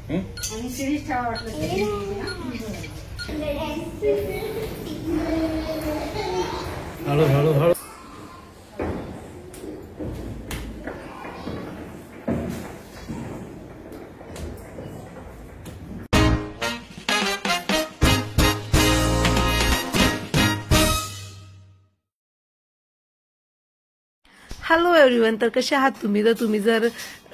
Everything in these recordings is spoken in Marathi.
आणि सिरीज ठेवा वाटलं हळू हळू हळू. Hello everyone. तर कसे आहात तुम्ही? तर तुम्ही जर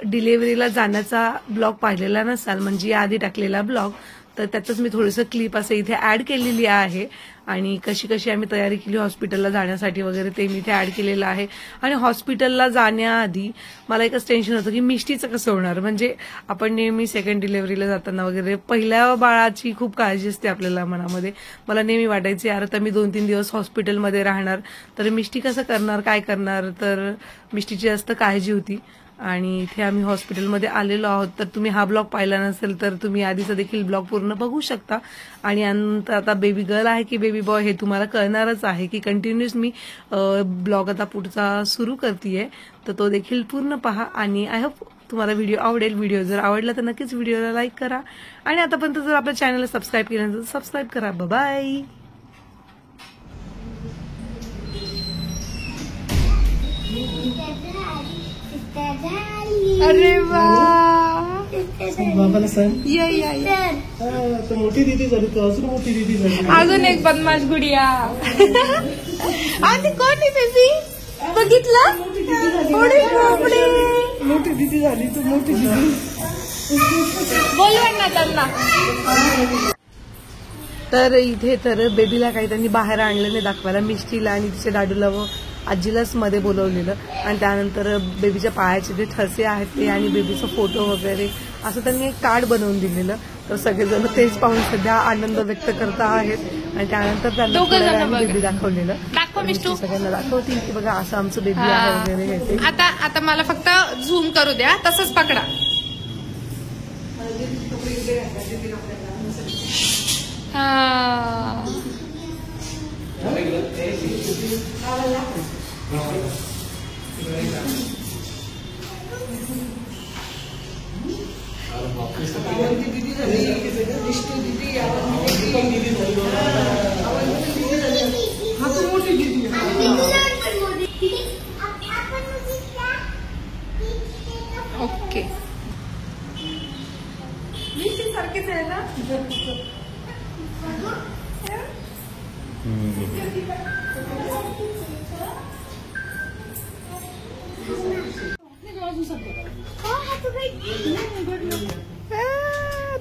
डिलिव्हरीला जाण्याचा ब्लॉग पाहिलेला नसाल, म्हणजे याआधी टाकलेला ब्लॉग, तर त्यातच मी थोडंसं क्लिप असं इथे ऍड केलेली आहे आणि कशी कशी आम्ही तयारी केली हॉस्पिटलला जाण्यासाठी वगैरे ते मी इथे ऍड केलेलं आहे. आणि हॉस्पिटलला जाण्याआधी मला एकच टेन्शन होतं की मिष्टीचं कसं होणार. म्हणजे आपण नेहमी सेकंड डिलिव्हरीला जाताना वगैरे पहिल्या बाळाची खूप काळजी असते आपल्याला मनामध्ये. मला नेहमी वाटायचे यार आता मी 2-3 दिवस हॉस्पिटलमध्ये राहणार, तर मिष्टी कसं करणार, काय करणार. तर मिष्टीची जास्त काळजी होती. आणि इथे आम्ही हॉस्पिटलमध्ये आलेलो आहोत. तर तुम्ही हा ब्लॉग पाहिला नसेल तर तुम्ही आधीचा देखील ब्लॉग पूर्ण बघू शकता. आणि नंतर आता बेबी गर्ल आहे की बेबी बॉय हे तुम्हाला कळणारच आहे की कंटिन्युअस मी ब्लॉग आता पुढचा सुरू करतेय. तर तो देखील पूर्ण पहा आणि आय होप तुम्हाला व्हिडिओ आवडेल. व्हिडिओ जर आवडला तर नक्कीच व्हिडिओला लाईक करा आणि आतापर्यंत जर आपल्या चॅनलला सबस्क्राईब केलं तर सबस्क्राईब करा. बाय. अरे वा, बाबाला सांग. या मोठी दिदी झाली तू, अजून मोठी दिदी झाली. अजून एक बदमाश गुडिया. आणि कोण आहे बेबी? बघितलं? मोठी दिदी झाली तू, मोठी दिदी. बोलवा ना त्यांना. तर इथे तर बेबीला काही त्यांनी बाहेर आणलं नाही दाखवायला. मिष्टीला आणि तिच्या डाडूला व आजीलाच मध्ये बोलवलेलं. आणि त्यानंतर बेबीच्या पायाचे जे ठसे आहेत ते आणि बेबीचा फोटो वगैरे असं त्यांनी एक कार्ड बनवून दिलेलं. तर सगळेजण तेच पाहून सध्या आनंद व्यक्त करत आहेत. आणि त्यानंतर त्यांना बेबी दाखवलेलं. सगळ्यांना दाखवतील की बघा असं आमचं बेबी आहे वगैरे. आता मला फक्त झूम करू द्या, तसंच पकडा. ओके. सारखेच आहे ना.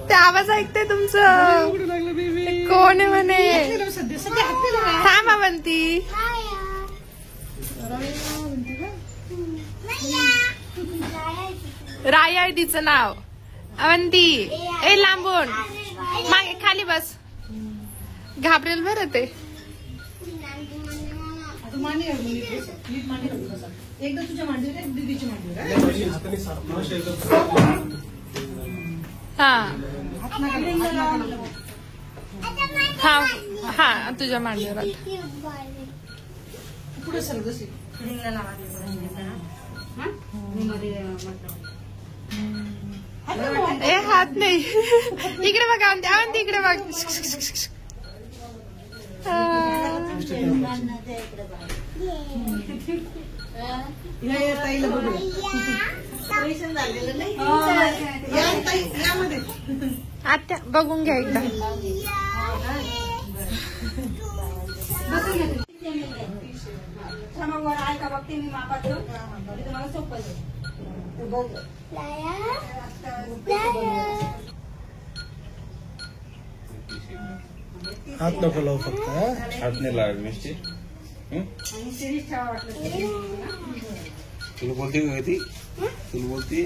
ते आवाज ऐकते तुमचं. कोण आहे म्हणे? थांब अवंती. राया आहे तिचं नाव. अवंती ए लांबून मागे खाली बस. घाबरेल बरं ते. एकदा तुझ्या मांडीवर एक दीदीची मांडीवर. हा हा हा तुझ्या मांडीवर. पुढे सर जशी ए हात नाही. इकडे बघा अवंती, इकडे बघ. ताईला बघू. आत्या बघून घ्या एकदा. ऐका बघते मी मापात तुम्हाला सोपं हात नको लावू फक्त. हात नाही लाग मिष्टी. सिरीज ठेवा वाटलं. तुला बोलते का ती? तुला बोलते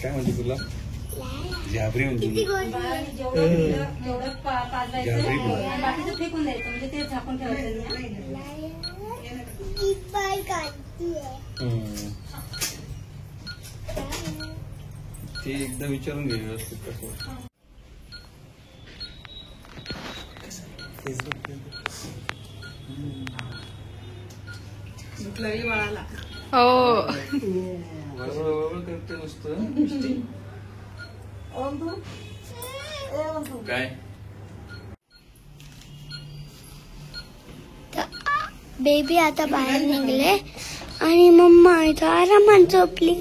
काय म्हणते तुला? झाबरी म्हणते. जेवढं पाजवायचं बाकीचं फेकून द्यायचं, म्हणजे ते झाकून ठेवायचं. ते एकदा विचारून घे व्यवस्थित कसं. हो बरोबर करते नुसतं. काय बेबी आता बाहेर निघले आणि मम्मा इथं आरामात झोपली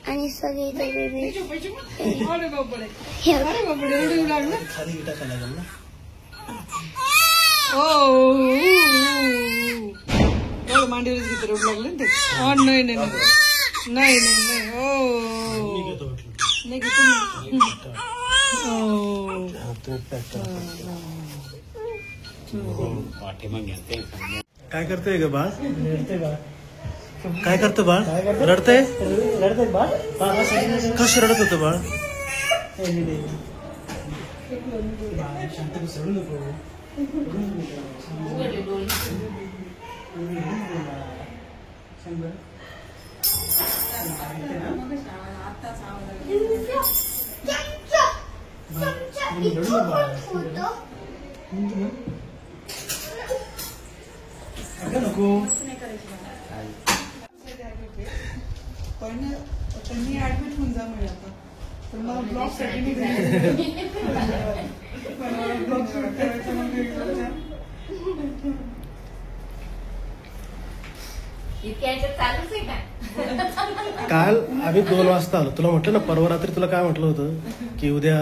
आणि सगळे इथं बेबी खाली टाकायला लागेल ना. मांडीवरच घेते रोड लागले ते नाही नाही नाही नाही नाही ओ मी घेतो म्हटलं. नाही घेतो हा, तुम्ही पॅक करा. काय करतोय ग बाळ? काय करतं बाळ? रडतंय? कशी रडत होतं बाळ? शांत बस, रडू नको. नको. पण त्यांनी ऍडमिट होऊन जा मिळेल आता तर मला ब्लॉग साठी ब्लॉग शूट करायचं काल आम्ही 2 वाजता आलो. तुला म्हटलं ना परवा रात्री तुला काय म्हटलं होतं की उद्या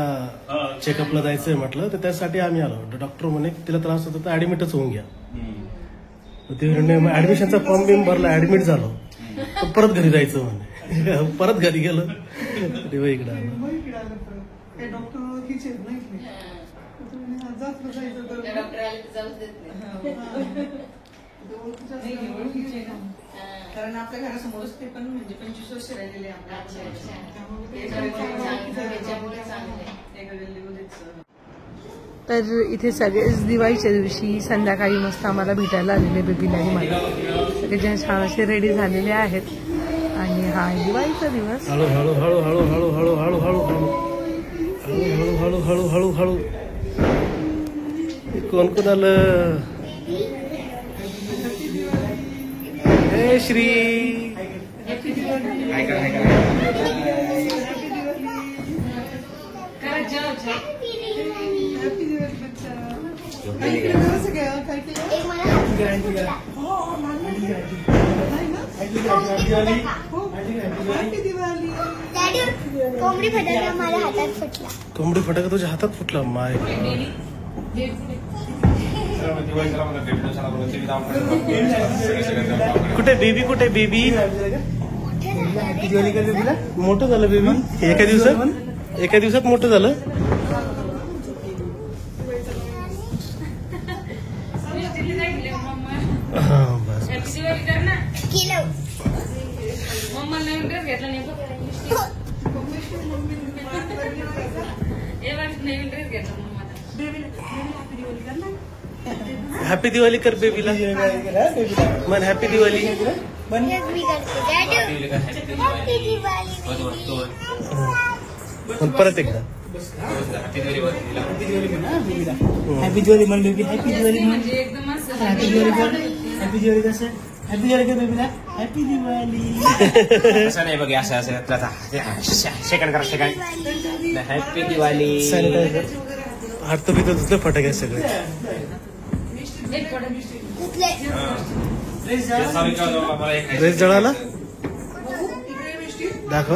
चेकअपला जायचंय म्हटलं, तर त्यासाठी आम्ही आलो. डॉक्टर म्हणे तिला त्रास होता तर ऍडमिटच होऊन घ्या. ते ऍडमिशनचा फॉर्म बिम भरला, ऍडमिट झालो. तर परत घरी जायचं म्हणे. परत घरी गेलो तेव्हा इकडे आलो. काही डॉक्टर ओळखीचे आहेत ना इथले. जात जायचं तर ओळखीचे ना, कारण आपल्या घरासमोरच ते पण म्हणजे 25 वर्ष राहिलेले आपल्या तर इथे सगळेच दिवाळीच्या दिवशी संध्याकाळी मस्त आम्हाला भेटायला आलेले बेबीला आणि मला. सगळेजण छान असे रेडी झालेले आहेत आणि हा आहे दिवाळीचा दिवस. हळू हळू हळू हळू हळू हळू हळू हळू हळू हळू हळू हळू हळू. कोण कोण आलं? हे श्री कोंबडी फटाका माझ्या हातात फुटला. कोंबडी फटाका तुझ्या हातात फुटला. माय कुठे बेबी? कुठे बेबी? मोठं झालं बेबी एका दिवसात मोठं झालं. हा बस. हॅपी दिवाळी कर बेबीला. मन हॅपी दिवाळी. पण परत एकदा हॅपी दिवाळी म्हण बेबी. हॅपी दिवाळी म्हण. हॅपी दिवाळी कर. हॅपी दिवाळी कसं? हॅपी दिवाळी कर बेबीला. हॅपी दिवाळी. असं नाही बघ, असं असं सेकंड करा सेकंड. हॅपी दिवाळी. सॅनिटायझर हात तर तिथं दुसरे फटाके सगळे. ड्रेस जळाला दाखव.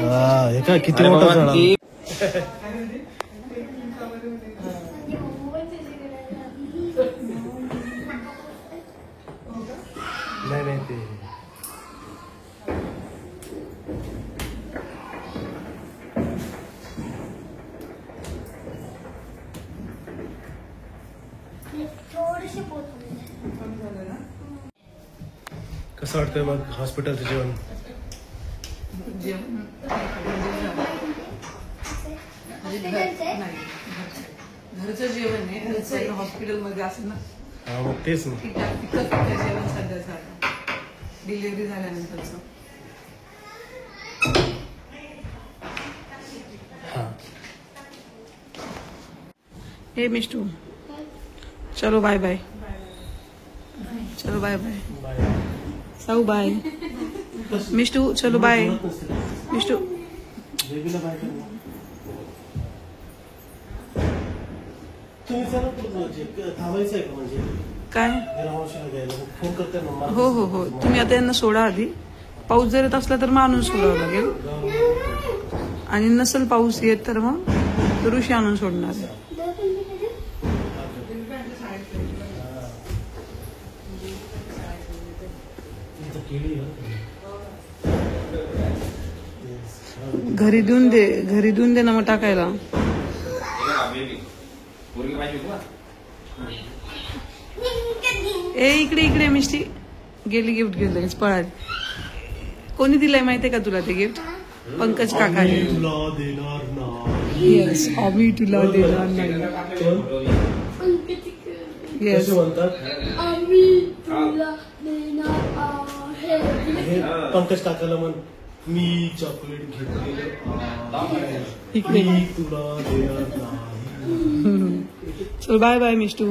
हा हे काय किती मोठा जळाला. नाही ते कसं वाटतंय मग हॉस्पिटलचं जेवण? घरचं जेवण आहे. घरचं हॉस्पिटलमध्ये असं ना. हा मग तेच ना. जेवण सध्या डिलिव्हरी झाल्यानंतरचं. हा हे मिष्टू चलो बाय बाय. चलो बाय बाय. साऊ बाय. मिष्टू चलो बाय. मिष्टू बेबीला बाय कर ना. तुम्ही चला थांबायचं आहे का म्हणजे काय मावशीला घ्यायला फोन करते ना मला. हो हो हो तुम्ही आता यांना सोडा आधी. पाऊस जर येत असला तर मग आणून सोडावं लागेल आणि नसेल पाऊस येत तर मग ऋषी आणून सोडणार आहे. घरी देऊन दे ना मग टाकायला. ए इकडे मिष्टी गेली गिफ्ट घेऊन लगेच पळाली. कोणी दिलंय माहितीये का तुला ते गिफ्ट? पंकज काकाने. तुला देणार नाही. येस आम्ही तुला देणार नाही. येस हे पंकज काकाला म्हण मी चॉकलेट घेतलेलं इकडे मी तुला देणार नाही. चल बाय बाय मिष्टू.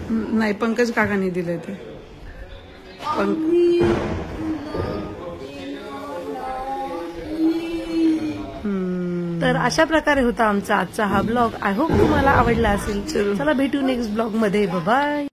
नाही पंकज काकांनी दिलंय ते. तर अशा प्रकारे होता आमचा आजचा हा ब्लॉग. आय होप तुम्हाला आवडला असेल. चला भेटू नेक्स्ट ब्लॉग मध्ये. बाय.